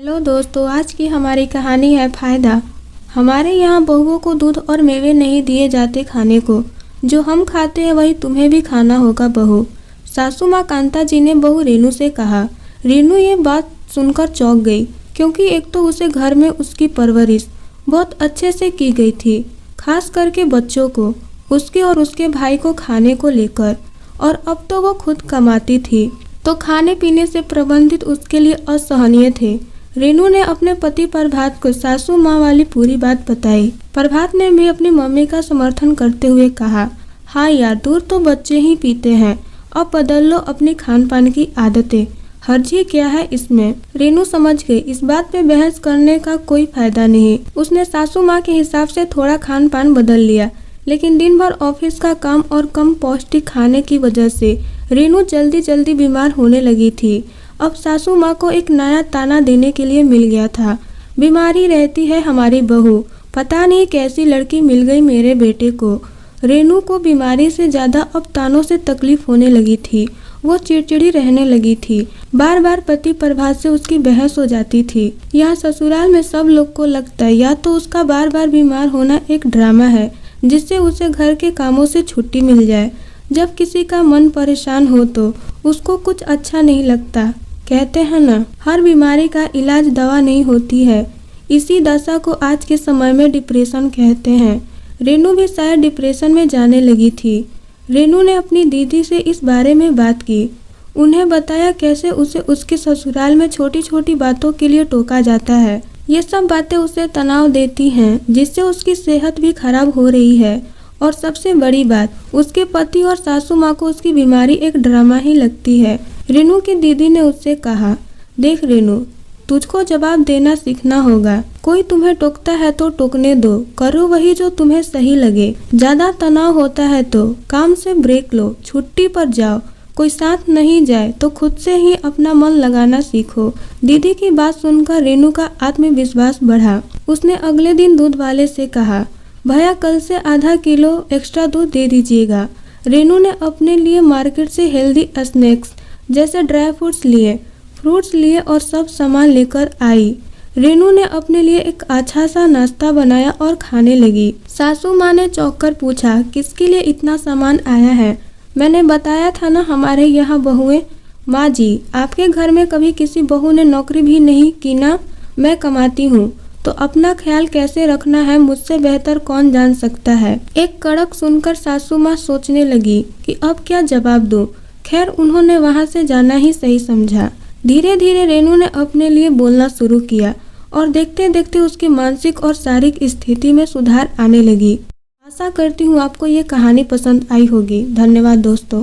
Hello दोस्तों, आज की हमारी कहानी है फायदा। हमारे यहाँ बहुओं को दूध और मेवे नहीं दिए जाते खाने को। जो हम खाते हैं वही तुम्हें भी खाना होगा बहू। सासू माँ कांता जी ने बहू रेनू से कहा। रेनू ये बात सुनकर चौंक गई, क्योंकि एक तो उसे घर में उसकी परवरिश बहुत अच्छे से की गई थी, खास करके बच्चों को, उसके और उसके भाई को खाने को लेकर, और अब तो वो खुद कमाती थी तो खाने पीने से प्रबंधित उसके लिए असहनीय थे। रेनू ने अपने पति प्रभात को सासू माँ वाली पूरी बात बताई। प्रभात ने भी अपनी मम्मी का समर्थन करते हुए कहा, हाँ यार, दूध तो बच्चे ही पीते हैं, अब बदल लो अपनी खान पान की आदतें, हर्जी क्या है इसमें। रेनू समझ गई इस बात पे बहस करने का कोई फायदा नहीं। उसने सासू माँ के हिसाब से थोड़ा खान पान बदल लिया, लेकिन दिन भर ऑफिस का काम और कम पौष्टिक खाने की वजह से रेनू जल्दी जल्दी बीमार होने लगी थी। अब सासू माँ को एक नया ताना देने के लिए मिल गया था, बीमारी रहती है हमारी बहू, पता नहीं कैसी लड़की मिल गई मेरे बेटे को। रेनू को बीमारी से ज़्यादा अब तानों से तकलीफ होने लगी थी। वो चिड़चिड़ी रहने लगी थी, बार बार पति प्रभात से उसकी बहस हो जाती थी। यहाँ ससुराल में सब लोग को लगता है या तो उसका बार बार बीमार होना एक ड्रामा है, जिससे उसे घर के कामों से छुट्टी मिल जाए। जब किसी का मन परेशान हो तो उसको कुछ अच्छा नहीं लगता। कहते हैं ना, हर बीमारी का इलाज दवा नहीं होती है। इसी दशा को आज के समय में डिप्रेशन कहते हैं। रेनू भी शायद डिप्रेशन में जाने लगी थी। रेनू ने अपनी दीदी से इस बारे में बात की, उन्हें बताया कैसे उसे उसके ससुराल में छोटी छोटी बातों के लिए टोका जाता है। ये सब बातें उसे तनाव देती हैं, जिससे उसकी सेहत भी खराब हो रही है। और सबसे बड़ी बात, उसके पति और सासू माँ को उसकी बीमारी एक ड्रामा ही लगती है। रेनू की दीदी ने उससे कहा, देख रेनू, तुझको जवाब देना सीखना होगा। कोई तुम्हें टोकता है तो टोकने दो, करो वही जो तुम्हें सही लगे। ज्यादा तनाव होता है तो काम से ब्रेक लो, छुट्टी पर जाओ, कोई साथ नहीं जाए तो खुद से ही अपना मन लगाना सीखो। दीदी की बात सुनकर रेनू का आत्मविश्वास बढ़ा। उसने अगले दिन दूध वाले से कहा, भैया कल से आधा किलो एक्स्ट्रा दूध दे दीजिएगा। रेनू ने अपने लिए मार्केट से हेल्दी स्नैक्स जैसे ड्राई फ्रूट्स लिए और सब सामान लेकर आई। रेनू ने अपने लिए एक अच्छा सा नाश्ता बनाया और खाने लगी। सासू माँ ने चौंक कर पूछा, किसके लिए इतना सामान आया है? मैंने बताया था ना हमारे यहाँ बहुएं। माँ जी, आपके घर में कभी किसी बहू ने नौकरी भी नहीं की ना? मैं कमाती हूँ तो अपना ख्याल कैसे रखना है मुझसे बेहतर कौन जान सकता है। एक कड़क सुनकर सासू माँ सोचने लगी कि अब क्या जवाब दूं। खैर, उन्होंने वहां से जाना ही सही समझा। धीरे धीरे रेनू ने अपने लिए बोलना शुरू किया और देखते देखते उसकी मानसिक और शारीरिक स्थिति में सुधार आने लगी। आशा करती हूँ आपको ये कहानी पसंद आई होगी। धन्यवाद दोस्तों।